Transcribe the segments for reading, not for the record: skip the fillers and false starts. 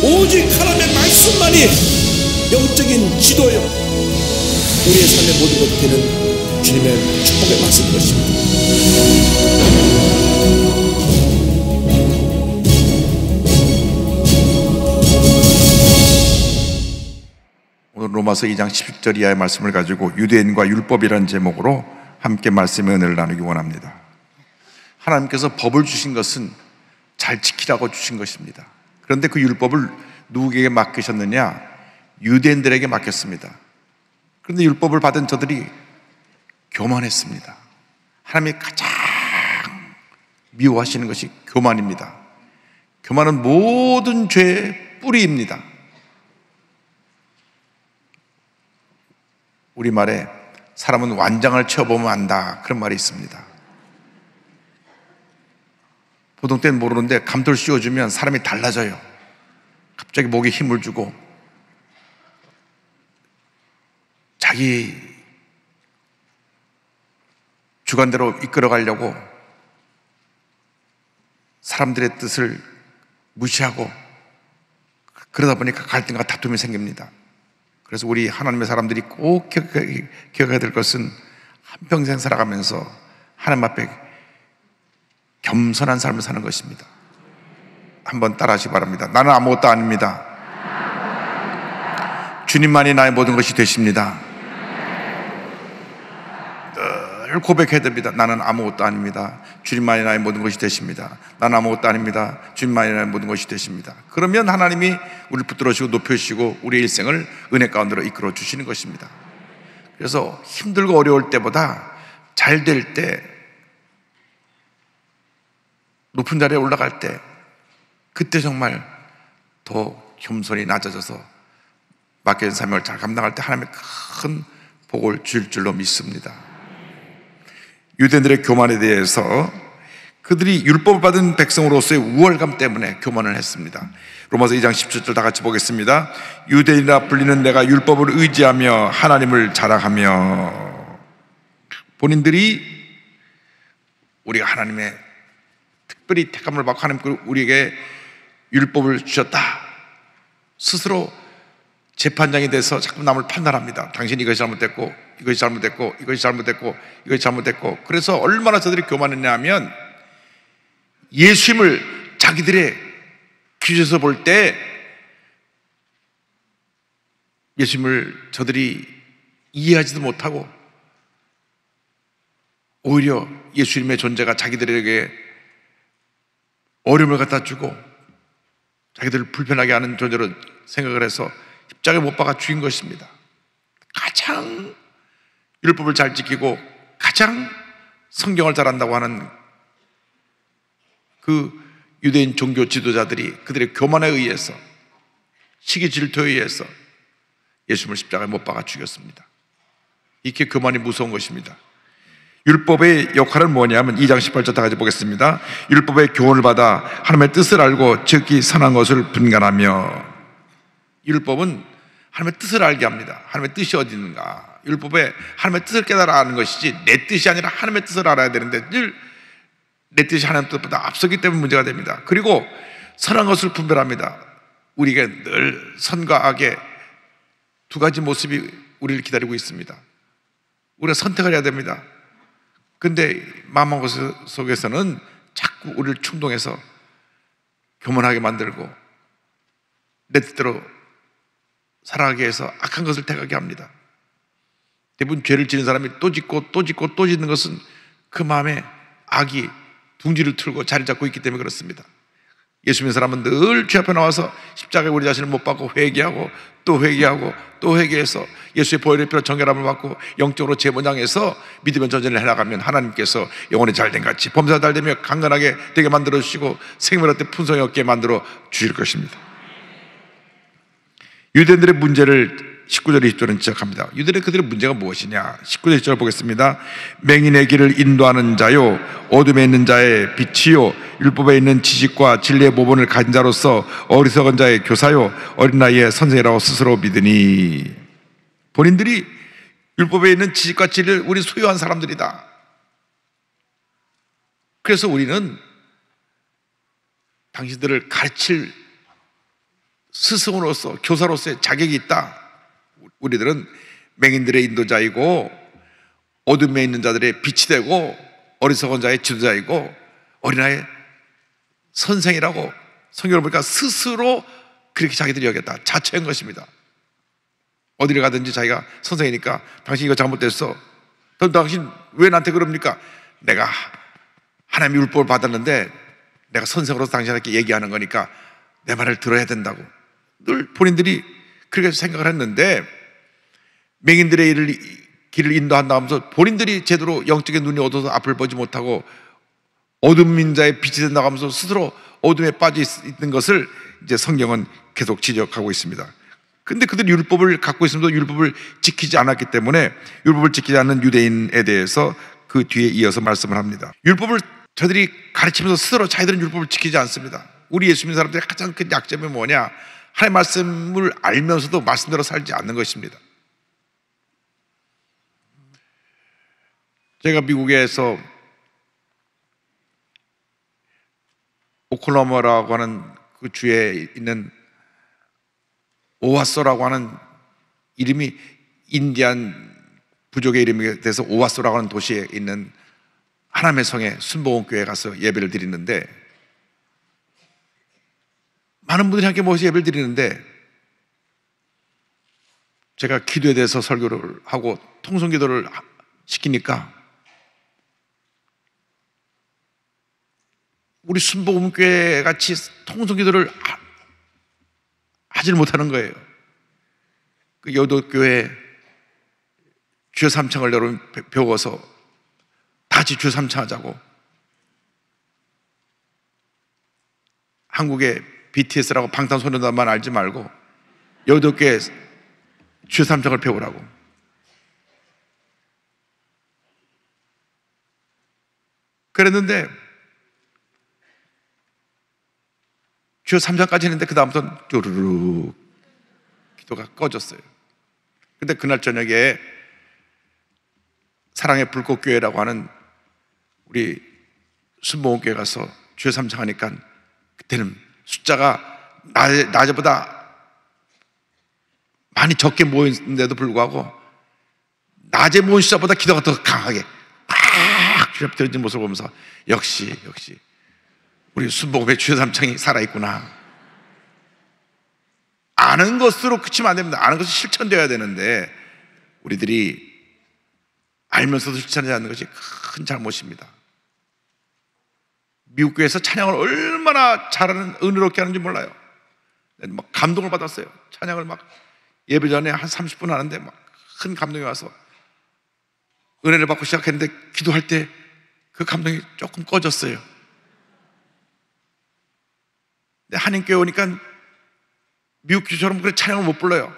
오직 하나님의 말씀만이 영적인 지도요, 우리의 삶의 모든 것이 되는 주님의 축복의 말씀인 것입니다. 오늘 로마서 2장 10절 이하의 말씀을 가지고 유대인과 율법이라는 제목으로 함께 말씀의 은혜를 나누기 원합니다. 하나님께서 법을 주신 것은 잘 지키라고 주신 것입니다. 그런데 그 율법을 누구에게 맡기셨느냐? 유대인들에게 맡겼습니다. 그런데 율법을 받은 저들이 교만했습니다. 하나님이 가장 미워하시는 것이 교만입니다. 교만은 모든 죄의 뿌리입니다. 우리말에 사람은 완장을 채워보면 안다, 그런 말이 있습니다. 보통 때는 모르는데 감돌 씌워주면 사람이 달라져요. 갑자기 목에 힘을 주고 자기 주관대로 이끌어가려고 사람들의 뜻을 무시하고, 그러다 보니까 갈등과 다툼이 생깁니다. 그래서 우리 하나님의 사람들이 꼭 기억해야 될 것은 한평생 살아가면서 하나님 앞에 겸손한 삶을 사는 것입니다. 한번 따라하시기 바랍니다. 나는 아무것도 아닙니다. 주님만이 나의 모든 것이 되십니다. 늘 고백해야 됩니다. 나는 아무것도 아닙니다. 주님만이 나의 모든 것이 되십니다. 나는 아무것도 아닙니다. 주님만이 나의 모든 것이 되십니다. 그러면 하나님이 우리를 붙들어주시고 높여주시고 우리의 일생을 은혜 가운데로 이끌어 주시는 것입니다. 그래서 힘들고 어려울 때보다 잘 될 때, 높은 자리에 올라갈 때, 그때 정말 더 겸손히 낮아져서 맡겨진 사명을 잘 감당할 때 하나님의 큰 복을 줄 줄로 믿습니다. 유대인들의 교만에 대해서 그들이 율법을 받은 백성으로서의 우월감 때문에 교만을 했습니다. 로마서 2장 17절 다 같이 보겠습니다. 유대인이라 불리는 내가 율법을 의지하며 하나님을 자랑하며. 본인들이 우리가 하나님의 특별히 택함을 받고 하나님께서 우리에게 율법을 주셨다, 스스로 재판장이 돼서 자꾸 남을 판단합니다. 당신이 이것이 잘못됐고, 이것이 잘못됐고, 이것이 잘못됐고, 이것이 잘못됐고. 그래서 얼마나 저들이 교만했냐 하면 예수님을 자기들의 기준에서 볼 때 예수님을 저들이 이해하지도 못하고 오히려 예수님의 존재가 자기들에게 어려움을 갖다 주고 자기들을 불편하게 하는 존재로 생각을 해서 십자가에 못 박아 죽인 것입니다. 가장 율법을 잘 지키고 가장 성경을 잘한다고 하는 그 유대인 종교 지도자들이 그들의 교만에 의해서, 시기 질투에 의해서 예수님을 십자가에 못 박아 죽였습니다. 이렇게 교만이 무서운 것입니다. 율법의 역할은 뭐냐면 2장 18절 다 같이 보겠습니다. 율법의 교훈을 받아 하나님의 뜻을 알고 즉기 선한 것을 분간하며. 율법은 하나님의 뜻을 알게 합니다. 하나님의 뜻이 어디 있는가. 율법에 하나님의 뜻을 깨달아 아는 것이지 내 뜻이 아니라 하나님의 뜻을 알아야 되는데 늘 내 뜻이 하나님 뜻보다 앞서기 때문에 문제가 됩니다. 그리고 선한 것을 분별합니다. 우리에게 늘 선과 악의 두 가지 모습이 우리를 기다리고 있습니다. 우리가 선택을 해야 됩니다. 근데 마음만 속에서는 자꾸 우리를 충동해서 교만하게 만들고 내 뜻대로 살아가게 해서 악한 것을 택하게 합니다. 대부분 죄를 지는 사람이 또 짓고 또 짓고 또 짓는 것은 그 마음에 악이 둥지를 틀고 자리 잡고 있기 때문에 그렇습니다. 예수 믿는 사람은 늘 주 앞에 나와서 십자가에 우리 자신을 못 박고 회개하고 또 회개하고 또 회개해서 예수의 보혈의 피로 정결함을 받고 영적으로 재번장해서 믿으면 전쟁을 해나가면 하나님께서 영혼이 잘된 같이 범사가 잘되며 강건하게 되게 만들어주시고 생명을 얻되 풍성히 얻게 만들어 주실 것입니다. 유대인들의 문제를 19절 20절은 지적합니다. 유대인의 그들의 문제가 무엇이냐. 19절 20절 보겠습니다. 맹인의 길을 인도하는 자요 어둠에 있는 자의 빛이요 율법에 있는 지식과 진리의 모본을 가진 자로서 어리석은 자의 교사요 어린 나이에 선생이라고 스스로 믿으니. 본인들이 율법에 있는 지식과 진리를 우리 소유한 사람들이다. 그래서 우리는 당신들을 가르칠 스승으로서, 교사로서의 자격이 있다. 우리들은 맹인들의 인도자이고 어둠에 있는 자들의 빛이 되고 어리석은 자의 지도자이고 어린아이의 선생이라고 성경을 보니까 스스로 그렇게 자기들이 여겼다. 자처한 것입니다. 어디를 가든지 자기가 선생이니까 당신 이거 잘못됐어. 당신 왜 나한테 그럽니까? 내가 하나님의 율법을 받았는데 내가 선생으로서 당신에게 얘기하는 거니까 내 말을 들어야 된다고 늘 본인들이 그렇게 생각을 했는데, 맹인들의 길을 인도한다 하면서 본인들이 제대로 영적인 눈이 어두워서 앞을 보지 못하고 어둠 민자의 빛이 된다고 하면서 스스로 어둠에 빠져 있는 것을 이제 성경은 계속 지적하고 있습니다. 근데 그들이 율법을 갖고 있으면서 율법을 지키지 않았기 때문에 율법을 지키지 않는 유대인에 대해서 그 뒤에 이어서 말씀을 합니다. 율법을 저들이 가르치면서 스스로 자기들은 율법을 지키지 않습니다. 우리 예수 믿는 사람들의 가장 큰 약점이 뭐냐? 하나님의 말씀을 알면서도 말씀대로 살지 않는 것입니다. 제가 미국에서 오클라호마라고 하는 그 주에 있는 오하소라고 하는 이름이 인디안 부족의 이름이 돼서 오하소라고 하는 도시에 있는 하나님의 성에 순복음교회에 가서 예배를 드리는데, 많은 분들이 함께 모여서 예배를 드리는데 제가 기도에 대해서 설교를 하고 통성기도를 시키니까 우리 순복음교회 같이 통성기도를 하질 못하는 거예요. 그 여도교회 주여 삼창을 여러분 배워서 다 같이 주여 삼창하자고, 한국의 BTS라고 방탄소년단만 알지 말고 여도교회 주여 삼창을 배우라고. 그랬는데 주여 3장까지 했는데 그 다음부터는 뚜루룩 기도가 꺼졌어요. 근데 그날 저녁에 사랑의 불꽃교회라고 하는 우리 순복음교회 가서 주여 3장 하니까 그때는 숫자가 낮에보다 많이 적게 모였는데도 불구하고 낮에 모인 숫자보다 기도가 더 강하게 팍 주접되어진 모습을 보면서 역시 우리 순복음의 주여 삼창이 살아있구나. 아는 것으로 그치면 안 됩니다. 아는 것이 실천되어야 되는데 우리들이 알면서도 실천하지 않는 것이 큰 잘못입니다. 미국 교회에서 찬양을 얼마나 잘하는, 은혜롭게 하는지 몰라요. 막 감동을 받았어요. 찬양을 막 예배 전에 한 30분 하는데 막 큰 감동이 와서 은혜를 받고 시작했는데 기도할 때 그 감동이 조금 꺼졌어요. 근데 한인교회 오니까 미국 교회처럼 그렇게 찬양을 못 불러요.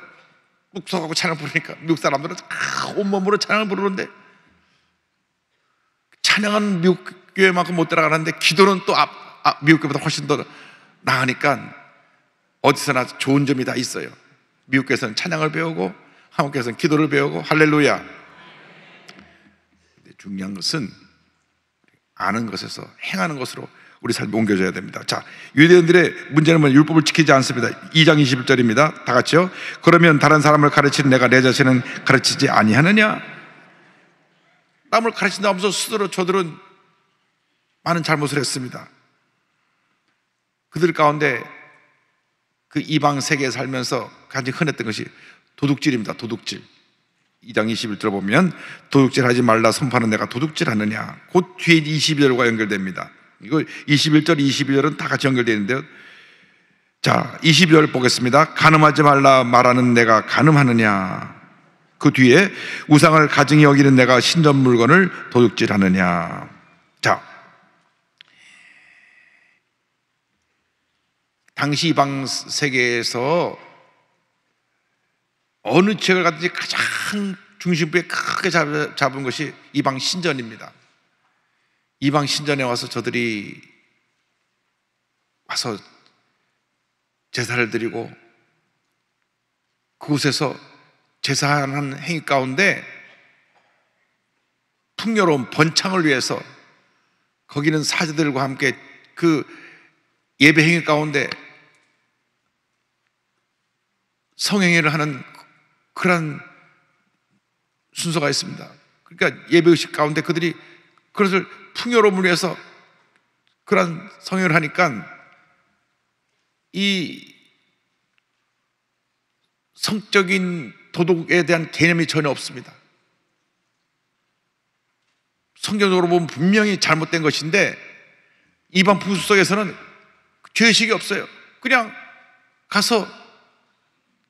묵석하고 찬양 부르니까 미국 사람들은 온몸으로 찬양을 부르는데, 찬양은 미국 교회만큼 못 따라가는데 기도는 또 미국 교회보다 훨씬 더 나으니까 어디서나 좋은 점이 다 있어요. 미국 교회에서는 찬양을 배우고 한국 교회에서는 기도를 배우고 할렐루야. 근데 중요한 것은 아는 것에서 행하는 것으로 우리 삶이 옮겨져야 됩니다. 자, 유대인들의 문제는 뭐냐? 율법을 지키지 않습니다. 2장 21절입니다. 다 같이요. 그러면 다른 사람을 가르치는 내가 내 자신은 가르치지 아니하느냐? 남을 가르친다 하면서 스스로 저들은 많은 잘못을 했습니다. 그들 가운데 그 이방 세계에 살면서 가장 흔했던 것이 도둑질입니다. 도둑질. 2장 21절 보면 도둑질 하지 말라 선포하는 내가 도둑질 하느냐? 곧 뒤에 22절과 연결됩니다. 이거 21절, 22절은 다 같이 연결되어 있는데요. 자, 22절 보겠습니다. 간음하지 말라 말하는 내가 간음하느냐? 그 뒤에 우상을 가증히 여기는 내가 신전 물건을 도둑질하느냐? 자, 당시 이방 세계에서 어느 지역을 가든지 가장 중심부에 크게 잡은 것이 이방 신전입니다. 이방 신전에 와서 저들이 와서 제사를 드리고 그곳에서 제사하는 행위 가운데 풍요로운 번창을 위해서 거기는 사제들과 함께 그 예배 행위 가운데 성행위를 하는 그런 순서가 있습니다. 그러니까 예배의식 가운데 그들이 그것을 풍요로움을 위해서 그런 성행위를 하니까 이 성적인 도덕에 대한 개념이 전혀 없습니다. 성경적으로 보면 분명히 잘못된 것인데 이방 풍습 속에서는 죄의식이 없어요. 그냥 가서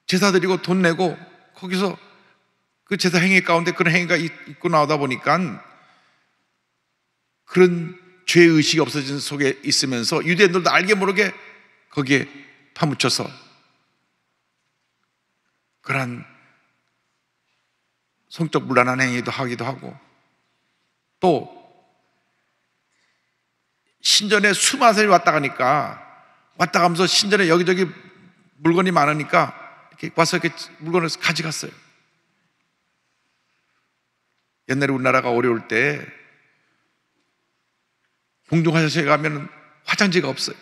제사 드리고 돈 내고 거기서 그 제사 행위 가운데 그런 행위가 있고 나오다 보니까 그런 죄의식이 없어진 속에 있으면서 유대인들도 알게 모르게 거기에 파묻혀서 그러한 성적 문란한 행위도 하기도 하고, 또 신전에 수많은 사람이 왔다 가면서 신전에 여기저기 물건이 많으니까 이렇게 와서 이렇게 물건을 가져갔어요. 옛날에 우리나라가 어려울 때 공중화장실에 가면 화장지가 없어요.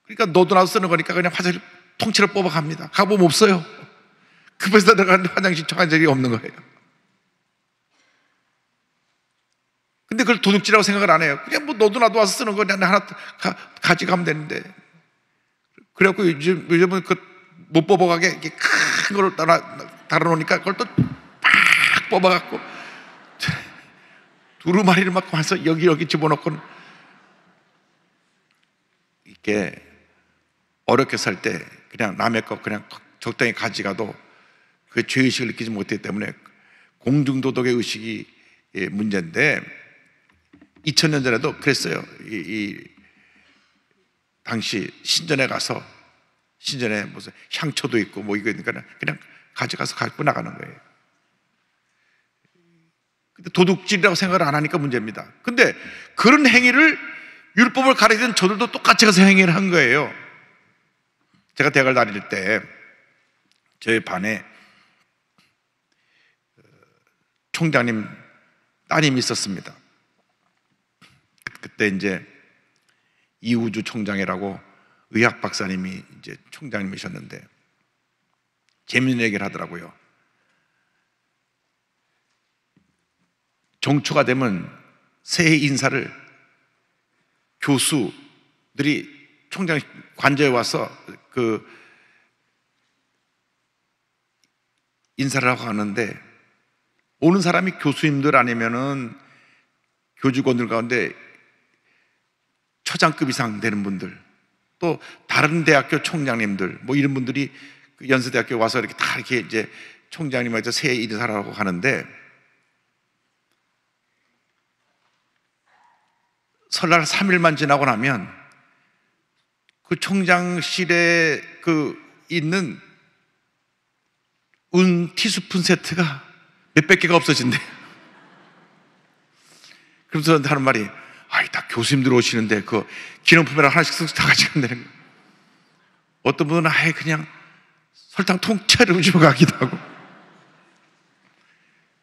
그러니까 너도 나도 쓰는 거니까 그냥 화장실 통째로 뽑아갑니다. 가보면 없어요. 급해서 들어가는 화장실 화장실이 없는 거예요. 근데 그걸 도둑질이라고 생각을 안 해요. 그냥 뭐 너도 나도 와서 쓰는 거 그냥 하나 가져가면 되는데. 그래갖고 요즘은 그 못 뽑아가게 이렇게 큰 걸 달아놓으니까 그걸 또 팍 뽑아갖고 두루마리를 막 와서 여기 집어넣고, 이렇게 어렵게 살 때 그냥 남의 거 그냥 적당히 가져가도 그 죄의식을 느끼지 못했기 때문에 공중도덕의 의식이 문제인데, 2000년 전에도 그랬어요. 당시 신전에 가서 신전에 무슨 향초도 있고 뭐 이거 있으니까 그냥 가져가서 갖고 나가는 거예요. 근데 도둑질이라고 생각을 안 하니까 문제입니다. 근데 그런 행위를 율법을 가르치던 저들도 똑같이 가서 행위를 한 거예요. 제가 대학을 다닐 때 저희 반에 총장님 따님이 있었습니다. 그때 이제 이우주 총장이라고 의학 박사님이 이제 총장님이셨는데 재미있는 얘기를 하더라고요. 정초가 되면 새해 인사를 교수들이 총장 관저에 와서 그 인사를 하고 가는데, 오는 사람이 교수님들 아니면은 교직원들 가운데 처장급 이상 되는 분들, 또 다른 대학교 총장님들 뭐 이런 분들이 그 연세대학교 와서 이렇게 다 이렇게 이제 총장님한테 새해 인사를 하고 가는데, 설날 3일만 지나고 나면 그 총장실에 그 있는 은 티스푼 세트가 몇백 개가 없어진대요. 그러면서 하는 말이, 아이, 다 교수님들 오시는데 그 기념품이랑 하나씩 쓱 다 가져간다는 거예요. 어떤 분은 아예 그냥 설탕 통째로 집어가기도 하고,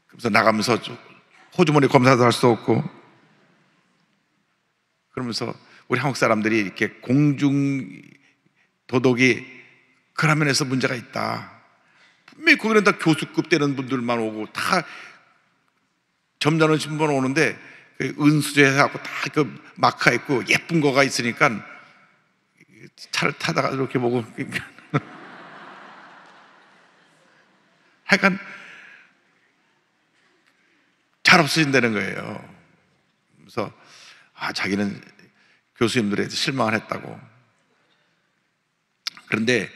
그래서 나가면서 호주머니 검사도 할 수 없고, 그러면서 우리 한국 사람들이 이렇게 공중 도덕이 그런 면에서 문제가 있다. 분명히 거기는 다 교수급 되는 분들만 오고 다 점잖으신 분 오는데 은수저 해갖고 다 그 마카 있고 예쁜 거가 있으니까 차를 타다가 이렇게 보고 하여간 잘 없어진다는 거예요. 그래서 자기는 교수님들에 실망을 했다고. 그런데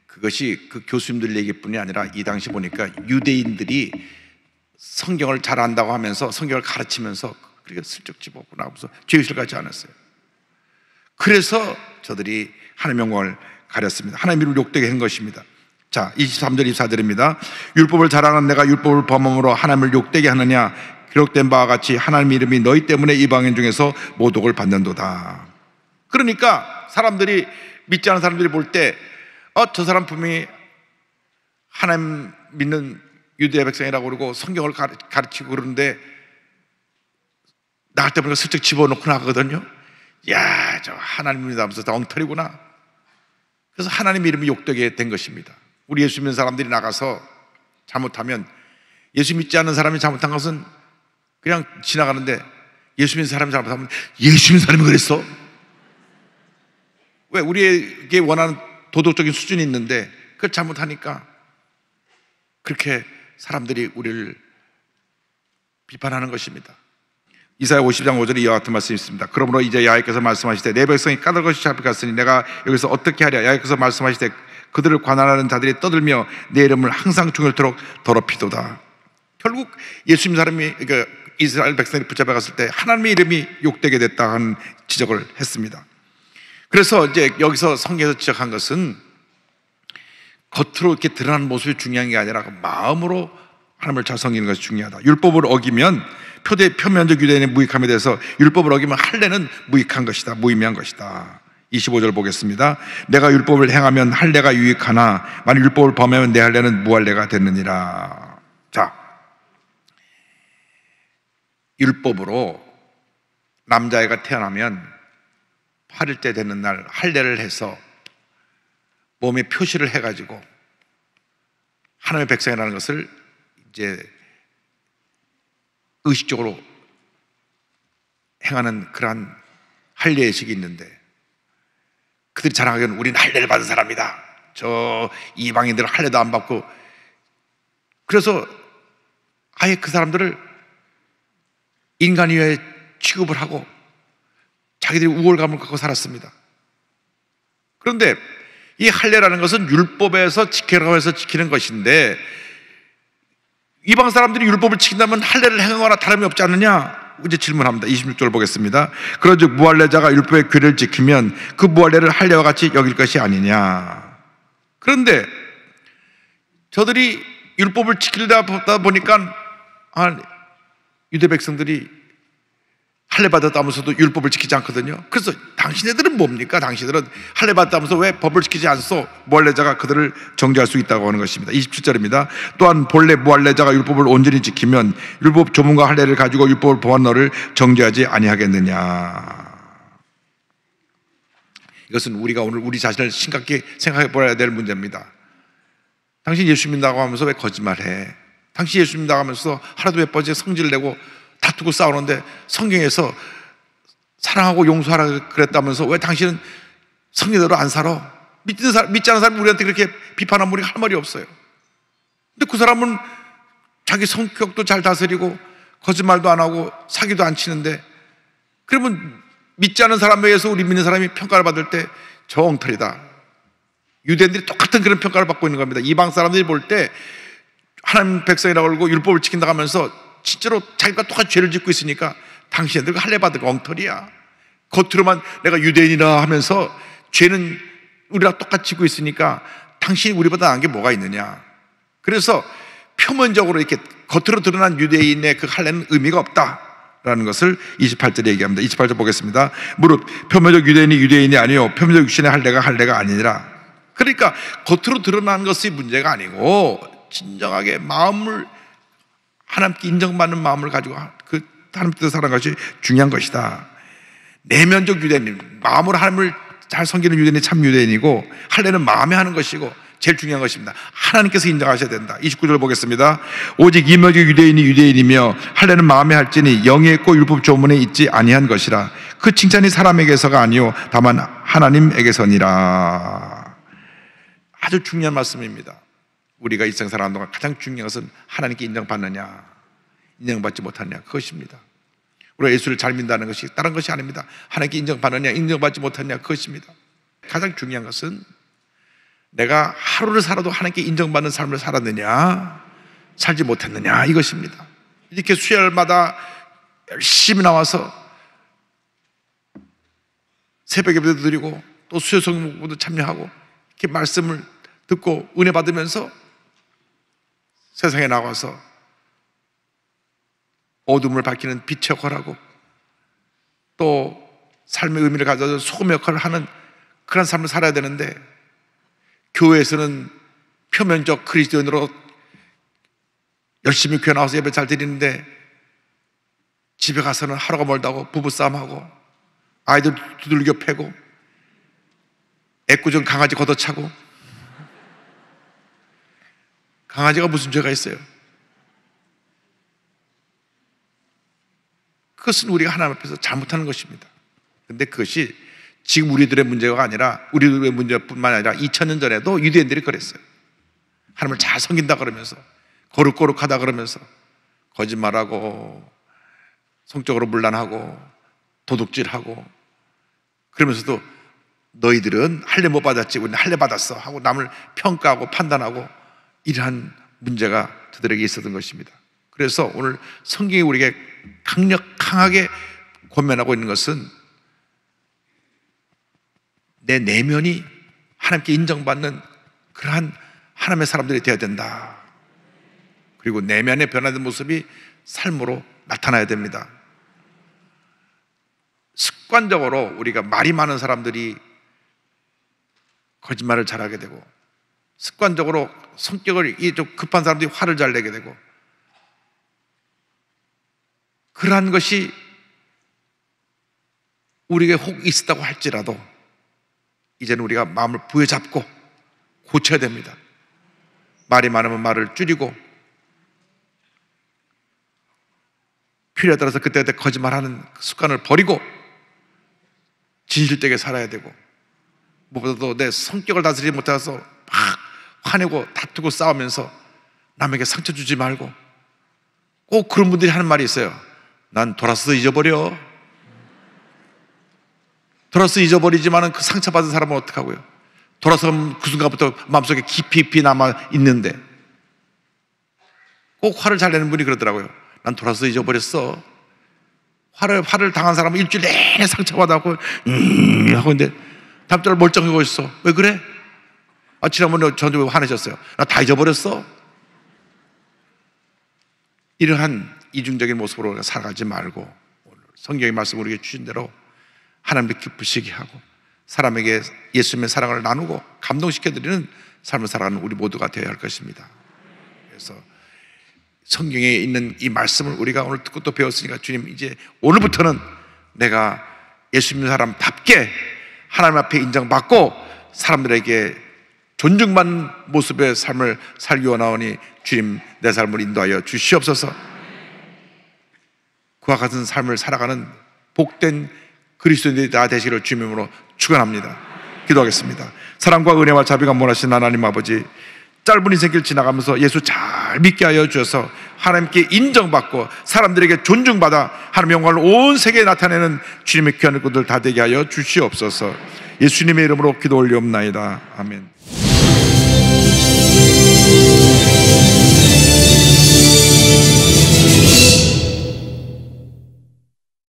그것이 그 교수님들 얘기뿐이 아니라 이 당시 보니까 유대인들이 성경을 잘 안다고 하면서 성경을 가르치면서 그렇게 슬쩍 집어먹고 나오면서 죄의식을 갖지 않았어요. 그래서 저들이 하나님의 영광을 가렸습니다. 하나님의 이름을 욕되게 한 것입니다. 자, 23절 24절입니다. 율법을 자랑하는 내가 율법을 범함으로 하나님을 욕되게 하느냐? 기록된 바와 같이 하나님의 이름이 너희 때문에 이방인 중에서 모독을 받는도다. 그러니까 사람들이, 믿지 않은 사람들이 볼 때 저 사람 분명히 하나님 믿는 유대 백성이라고 그러고 성경을 가르치고 그러는데 나갈 때마다 슬쩍 집어넣고 나가거든요. 야, 저 하나님 믿으면서 다 엉터리구나. 그래서 하나님 이름이 욕되게 된 것입니다. 우리 예수 믿는 사람들이 나가서 잘못하면, 예수 믿지 않는 사람이 잘못한 것은 그냥 지나가는데, 예수 믿는 사람이 잘못하면 예수 믿는 사람이 그랬어? 왜? 우리에게 원하는 도덕적인 수준이 있는데 그걸 잘못하니까 그렇게 사람들이 우리를 비판하는 것입니다. 이사야 50장 5절에 이와 같은 말씀이 있습니다. 그러므로 이제 야훼께서 말씀하시되 내 백성이 까닭없이 잡혀갔으니 내가 여기서 어떻게 하랴. 야훼께서 말씀하시되 그들을 관할하는 자들이 떠들며 내 이름을 항상 종일토록 더럽히도다. 결국 예수 믿는 사람이, 그러니까 이스라엘 백성이 붙잡아갔을 때 하나님의 이름이 욕되게 됐다 하는 지적을 했습니다. 그래서 이제 여기서 성경에서 지적한 것은 겉으로 이렇게 드러나는 모습이 중요한 게 아니라 마음으로 하나님을 잘 섬기는 것이 중요하다. 율법을 어기면 표면적 유대인의 무익함에 대해서 율법을 어기면 할례는 무익한 것이다, 무의미한 것이다. 25절 보겠습니다. 내가 율법을 행하면 할례가 유익하나 만일 율법을 범하면 내 할례는 무할례가 됐느니라. 자, 율법으로 남자애가 태어나면 8일째 되는 날 할례를 해서 몸에 표시를 해가지고 하나님의 백성이라는 것을 이제 의식적으로 행하는 그러한 할례의식이 있는데, 그들이 자랑하기는 우리는 할례를 받은 사람이다. 저 이방인들은 할례도 안 받고, 그래서 아예 그 사람들을 인간이외에 취급을 하고 자기들이 우월감을 갖고 살았습니다. 그런데 이 할례라는 것은 율법에서 지키라고 해서 지키는 것인데, 이방 사람들이 율법을 지킨다면 할례를 행하거나 다름이 없지 않느냐? 이제 질문합니다. 26절 보겠습니다. 그런즉 무할례자가 율법의 규례를 지키면 그 무할례를 할례와 같이 여길 것이 아니냐? 그런데 저들이 율법을 지키다 보니까 유대 백성들이 할례 받았다면서도 율법을 지키지 않거든요. 그래서 당신네들은 뭡니까? 당신들은 할례 받았다면서 왜 법을 지키지 않소? 무할례자가 그들을 정죄할 수 있다고 하는 것입니다. 27절입니다. 또한 본래 무할례자가 율법을 온전히 지키면 율법 조문과 할례를 가지고 율법을 범한 너를 정죄하지 아니하겠느냐. 이것은 우리가 오늘 우리 자신을 심각히 생각해 보아야 될 문제입니다. 당신 예수 믿는다고 하면서 왜 거짓말해? 당신 예수 믿는다고 하면서 하루도 몇 번째 성질을 내고 다투고 싸우는데 성경에서 사랑하고 용서하라 그랬다면서 왜 당신은 성경대로 안 살아? 믿지 않는 사람이 우리한테 그렇게 비판하면 우리가 할 말이 없어요. 근데 그 사람은 자기 성격도 잘 다스리고 거짓말도 안 하고 사기도 안 치는데, 그러면 믿지 않는 사람에 의해서 우리 믿는 사람이 평가를 받을 때 저 엉터리다. 유대인들이 똑같은 그런 평가를 받고 있는 겁니다. 이방 사람들이 볼 때 하나님 백성이라고 그러고 율법을 지킨다고 하면서 실제로 자기가 똑같이 죄를 짓고 있으니까 당신들 할례 받은 거 엉터리야. 겉으로만 내가 유대인이라 하면서 죄는 우리랑 똑같이 짓고 있으니까 당신이 우리보다 나은 게 뭐가 있느냐. 그래서 표면적으로 이렇게 겉으로 드러난 유대인의 그 할례는 의미가 없다라는 것을 28절에 얘기합니다. 28절 보겠습니다. 무릇 표면적 유대인이 아니요 표면적 육신의 할례가 아니니라. 그러니까 겉으로 드러나는 것이 문제가 아니고 진정하게 마음을 하나님께 인정받는 마음을 가지고 그 하나님 뜻을 사는 것이 중요한 것이다. 내면적 유대인, 마음으로 하나님을 잘 섬기는 유대인이 참 유대인이고, 할례는 마음에 하는 것이고 제일 중요한 것입니다. 하나님께서 인정하셔야 된다. 29절 보겠습니다. 오직 이면적 유대인이 유대인이며 할례는 마음에 할지니 영에 있고 율법 조문에 있지 아니한 것이라. 그 칭찬이 사람에게서가 아니요 다만 하나님에게서니라. 아주 중요한 말씀입니다. 우리가 일생 살아가는 동안 가장 중요한 것은 하나님께 인정받느냐 인정받지 못하느냐, 그것입니다. 우리가 예수를 잘 믿는다는 것이 다른 것이 아닙니다. 하나님께 인정받느냐 인정받지 못하느냐, 그것입니다. 가장 중요한 것은 내가 하루를 살아도 하나님께 인정받는 삶을 살았느냐 살지 못했느냐, 이것입니다. 이렇게 수요일마다 열심히 나와서 새벽 예배도 드리고 또 수요 성경도 참여하고 이렇게 말씀을 듣고 은혜 받으면서 세상에 나가서 어둠을 밝히는 빛의 역할을 하고 또 삶의 의미를 가져서 소금 역할을 하는 그런 삶을 살아야 되는데, 교회에서는 표면적 그리스도인으로 열심히 교회 나와서 예배 잘 드리는데 집에 가서는 하루가 멀다고 부부싸움하고 아이들 두들겨 패고 애꿎은 강아지 걷어차고. 강아지가 무슨 죄가 있어요? 그것은 우리가 하나님 앞에서 잘못하는 것입니다. 그런데 그것이 지금 우리들의 문제가 아니라, 우리들의 문제뿐만 아니라 2000년 전에도 유대인들이 그랬어요. 하나님을 잘 섬긴다 그러면서, 거룩거룩하다 그러면서 거짓말하고 성적으로 문란하고 도둑질하고, 그러면서도 너희들은 할례 못 받았지 우리는 할례 받았어 하고 남을 평가하고 판단하고, 이러한 문제가 저들에게 있었던 것입니다. 그래서 오늘 성경이 우리에게 강력하게 권면하고 있는 것은 내 내면이 하나님께 인정받는 그러한 하나님의 사람들이 되어야 된다. 그리고 내면의 변화된 모습이 삶으로 나타나야 됩니다. 습관적으로 우리가 말이 많은 사람들이 거짓말을 잘하게 되고, 습관적으로 성격이 좀 급한 사람들이 화를 잘 내게 되고, 그러한 것이 우리에게 혹 있었다고 할지라도 이제는 우리가 마음을 부여잡고 고쳐야 됩니다. 말이 많으면 말을 줄이고, 필요에 따라서 그때그때 거짓말하는 습관을 버리고 진실되게 살아야 되고, 무엇보다도 내 성격을 다스리지 못해서 막 화내고 다투고 싸우면서 남에게 상처 주지 말고. 꼭 그런 분들이 하는 말이 있어요. 난 돌아서 잊어버려. 돌아서 잊어버리지만은 그 상처받은 사람은 어떡하고요? 돌아서 그 순간부터 마음속에 깊이 남아 있는데. 꼭 화를 잘 내는 분이 그러더라고요. 난 돌아서 잊어버렸어. 화를 당한 사람은 일주일 내내 상처받아고 하고 있는데 다음 달 멀쩡하고 있어. 왜 그래? 지난번에 저한테 왜 화내셨어요? 나 다 잊어버렸어. 이러한 이중적인 모습으로 살아가지 말고, 오늘 성경의 말씀 우리에게 주신 대로 하나님을 기쁘시게 하고 사람에게 예수님의 사랑을 나누고 감동시켜드리는 삶을 살아가는 우리 모두가 되어야 할 것입니다. 그래서 성경에 있는 이 말씀을 우리가 오늘 듣고 또 배웠으니까, 주님 이제 오늘부터는 내가 예수 믿는 사람답게 하나님 앞에 인정받고 사람들에게 존중받는 모습의 삶을 살기 원하오니 주님 내 삶을 인도하여 주시옵소서. 그와 같은 삶을 살아가는 복된 그리스도인들이 다 되시기를 주님으로 축원합니다. 기도하겠습니다. 사랑과 은혜와 자비가 원하신 하나님 아버지, 짧은 인생길 지나가면서 예수 잘 믿게 하여 주셔서 하나님께 인정받고 사람들에게 존중받아 하나님의 영광을 온 세계에 나타내는 주님의 귀한 일꾼들 다 되게 하여 주시옵소서. 예수님의 이름으로 기도 올리옵나이다. 아멘.